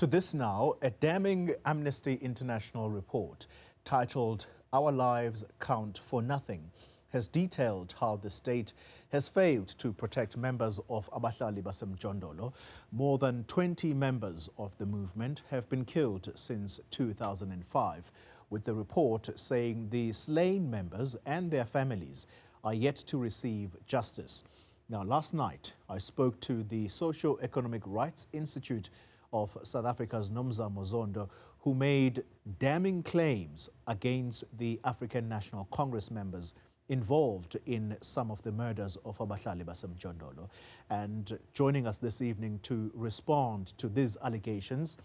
To this now, a damning Amnesty International report titled "Our Lives Count for Nothing" has detailed how the state has failed to protect members of Abahlali baseMjondolo. More than 20 members of the movement have been killed since 2005, with the report saying the slain members and their families are yet to receive justice. Now, last night, I spoke to the Socio-Economic Rights Institute of South Africa's Nomzamo Zondo, who made damning claims against the African National Congress members involved in some of the murders of Abahlali baseMjondolo. And joining us this evening to respond to these allegations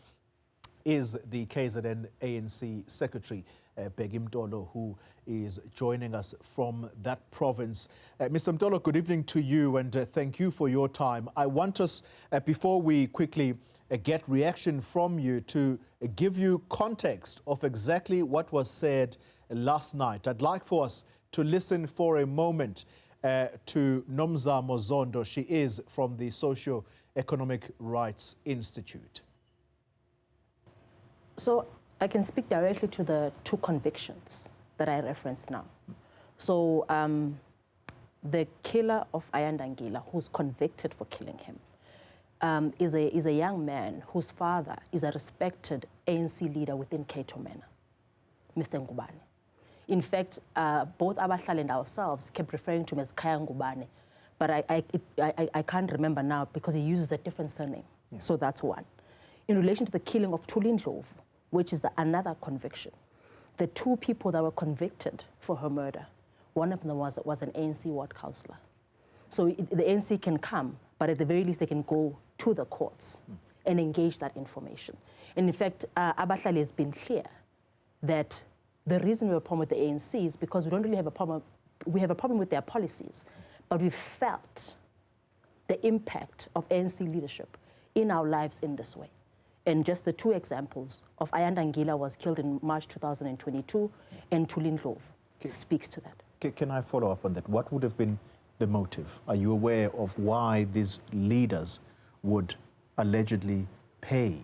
is the KZN ANC Secretary, Bheki Mtolo, who is joining us from that province. Mr. Mtolo, good evening to you, and thank you for your time. I want us, before we quickly get reaction from you, to give you context of exactly what was said last night. I'd like for us to listen for a moment to Nomzamo Zondo. She is from the Socio-Economic Rights Institute. So I can speak directly to the two convictions that I referenced now. So the killer of Ayanda Ngila, who's convicted for killing him, is a young man whose father is a respected ANC leader within KZN, Mr. Ngubane. In fact, both Abahlali and ourselves kept referring to him as Kaya Ngubane, but I can't remember now because he uses a different surname. Yeah. So that's one. In relation to the killing of Tulindlovu, which is another conviction, the two people that were convicted for her murder, one of them was an ANC ward councillor. So the ANC can come, but at the very least they can go to the courts and engage that information. And in fact, Abahlali has been clear that the reason we have a problem with the ANC is because we don't really have a problem. We have a problem with their policies, but we felt the impact of ANC leadership in our lives in this way. And just the two examples of Ayanda Ngila was killed in March 2022, and Tulindlovu speaks to that. Can I follow up on that? What would have been the motive? Are you aware of why these leaders would allegedly pay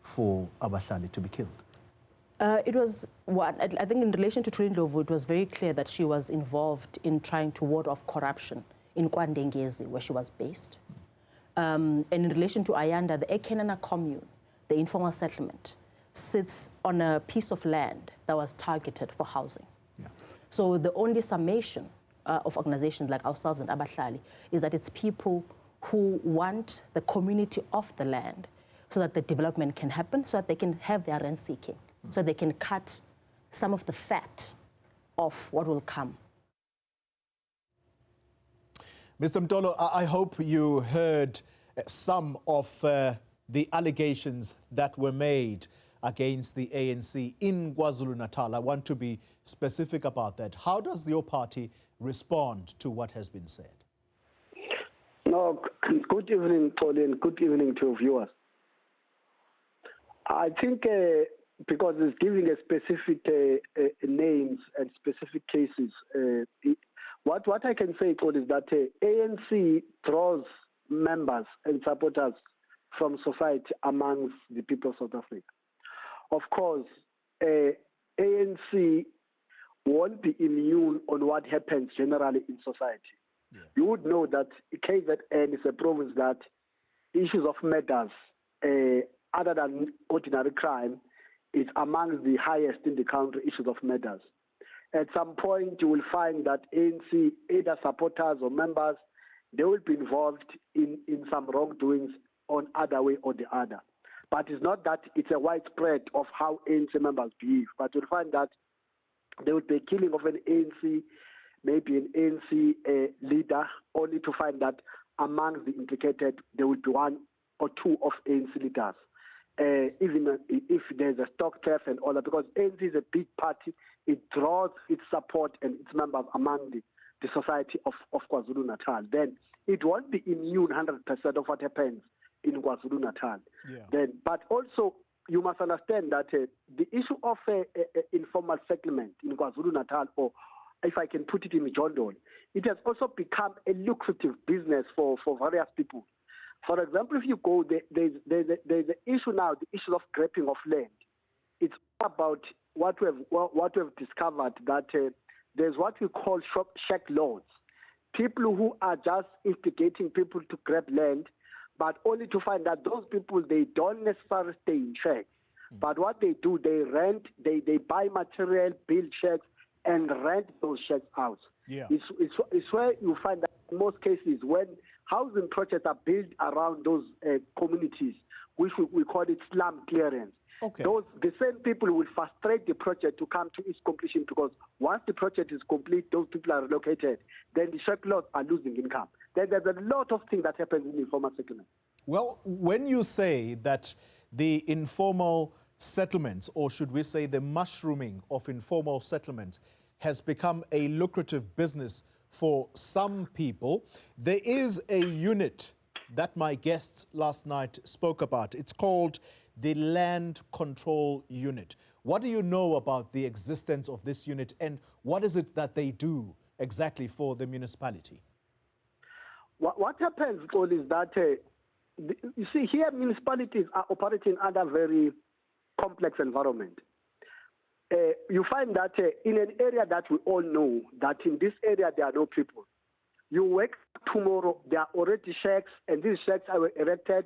for Abahlali to be killed? It was one. I think in relation to Tulindlovu, it was very clear that she was involved in trying to ward off corruption in KwaNdengezi, where she was based. And in relation to Ayanda, the Ekenana commune, the informal settlement, sits on a piece of land that was targeted for housing. Yeah. So the only summation of organizations like ourselves and Abahlali is that it's people who want the community off the land so that the development can happen, so that they can have their rent seeking, so they can cut some of the fat of what will come. Mr. Mtolo, I hope you heard some of the allegations that were made against the ANC in KwaZulu-Natal. I want to be specific about that. How does your party respond to what has been said? No, good evening, Pauline. Good evening to viewers. I think because it's giving a specific names and specific cases, what I can say, Paul, is that ANC draws members and supporters from society amongst the people of South Africa. Of course, ANC won't be immune on what happens generally in society. Yeah. You would know that KZN is a province that issues of murders, other than ordinary crime, is amongst the highest in the country, issues of murders. At some point, you will find that ANC, either supporters or members, they will be involved in some wrongdoings on either way or the other. But it's not that it's a widespread of how ANC members behave, but you'll find that there will be a killing of an ANC, maybe an ANC leader, only to find that among the implicated, there will be one or two of ANC leaders. Even if there's a stock theft and all that, because ANC is a big party, it draws its support and its members among the society of KwaZulu-Natal. Then it won't be immune 100% of what happens in KwaZulu-Natal. Yeah. But also, you must understand that the issue of informal settlement in KwaZulu-Natal, or if I can put it in Zondo, it has also become a lucrative business for various people. For example, if you go, there's an issue now, the issue of grabbing of land. It's about what we've discovered, that there's what we call shack lords, people who are just instigating people to grab land, but only to find that those people, they don't necessarily stay in shacks. But what they do, they rent, they buy material, build shacks, and rent those shacks out. Yeah. It's where you find that in most cases, when housing projects are built around those communities, which we call it slum clearance, okay, the same people will frustrate the project to come to its completion, because once the project is complete, those people are relocated, then the shack lords are losing income. Then there's a lot of things that happen in informal settlement. Well, when you say that the informal settlements, or should we say the mushrooming of informal settlement, has become a lucrative business for some people, there is a unit that my guests last night spoke about. It's called the Land Control Unit. What do you know about the existence of this unit, and what is it that they do exactly for the municipality? What happens, Xoli, is that, you see, here municipalities are operating under a very complex environment. You find that in an area that we all know, that in this area there are no people. You wake up tomorrow, there are already shacks, and these shacks are erected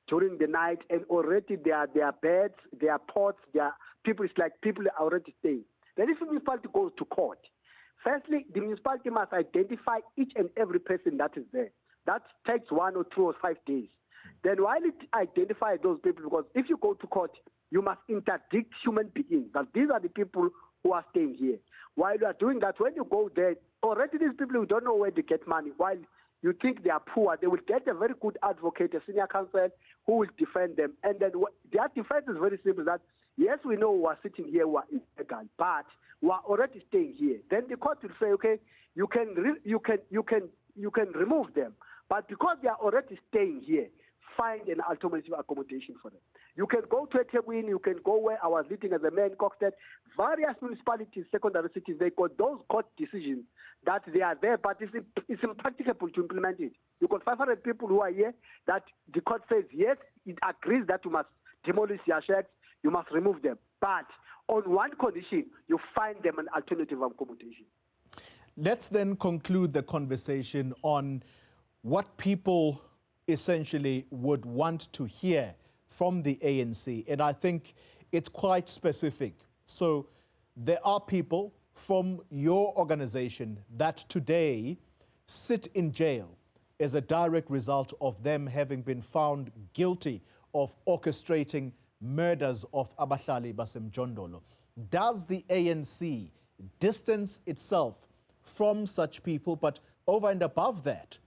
during the night, and already there are beds, there are pots, there are people. It's like people are already staying. Then if the municipality goes to court, firstly, the municipality must identify each and every person that is there. That takes 1 or 2 or 5 days. Then while it identifies those people, because if you go to court, you must interdict human beings, that these are the people who are staying here. While you are doing that, when you go there, already these people who don't know where to get money, while you think they are poor, they will get a very good advocate, a senior counsel, who will defend them. And then their defense is very simple, that yes, we know we are sitting here, we are illegal, but we are already staying here. Then the court will say, okay, you can remove them, but because they are already staying here, find an alternative accommodation for them. You can go to Ethekwini, you can go where I was living as a man, Coxted. Various municipalities, secondary cities, they got those court decisions that they are there, but it's impracticable to implement it. You got 500 people who are here that the court says, yes, it agrees that you must demolish their shacks, you must remove them. But on one condition, you find them an alternative accommodation. Let's then conclude the conversation on what people essentially would want to hear from the ANC, and I think it's quite specific. So there are people from your organization that today sit in jail as a direct result of them having been found guilty of orchestrating murders of Abahlali baseMjondolo. Does the ANC distance itself from such people, but over and above that,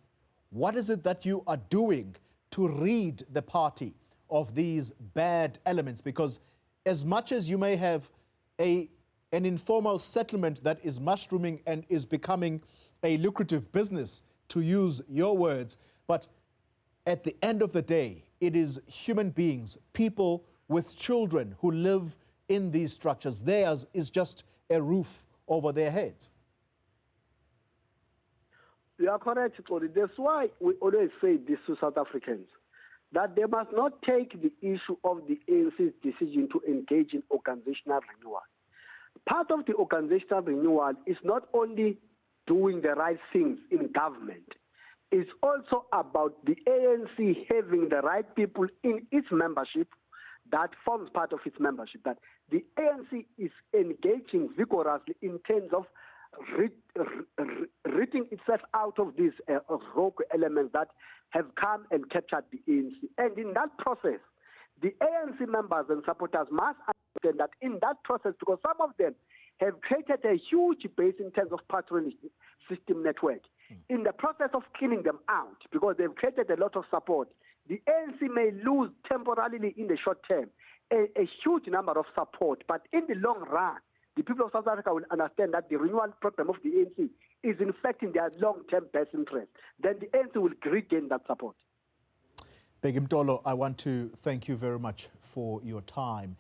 what is it that you are doing to rid the party of these bad elements? Because as much as you may have an informal settlement that is mushrooming and is becoming a lucrative business, to use your words, but at the end of the day, it is human beings, people with children who live in these structures. Theirs is just a roof over their heads. You are correct, Xoli. That's why we always say this to South Africans, that they must not take the issue of the ANC's decision to engage in organizational renewal. Part of the organizational renewal is not only doing the right things in government, it's also about the ANC having the right people in its membership that forms part of its membership, that the ANC is engaging vigorously in terms of ridding itself out of these rogue elements that have come and captured the ANC. And in that process, the ANC members and supporters must understand that in that process, because some of them have created a huge base in terms of patronage system network, in the process of killing them out, because they've created a lot of support, the ANC may lose temporarily in the short term a huge number of support, but in the long run, the people of South Africa will understand that the renewal program of the ANC is in fact in their long-term best interest. Then the ANC will regain that support. Bheki Mtolo, I want to thank you very much for your time.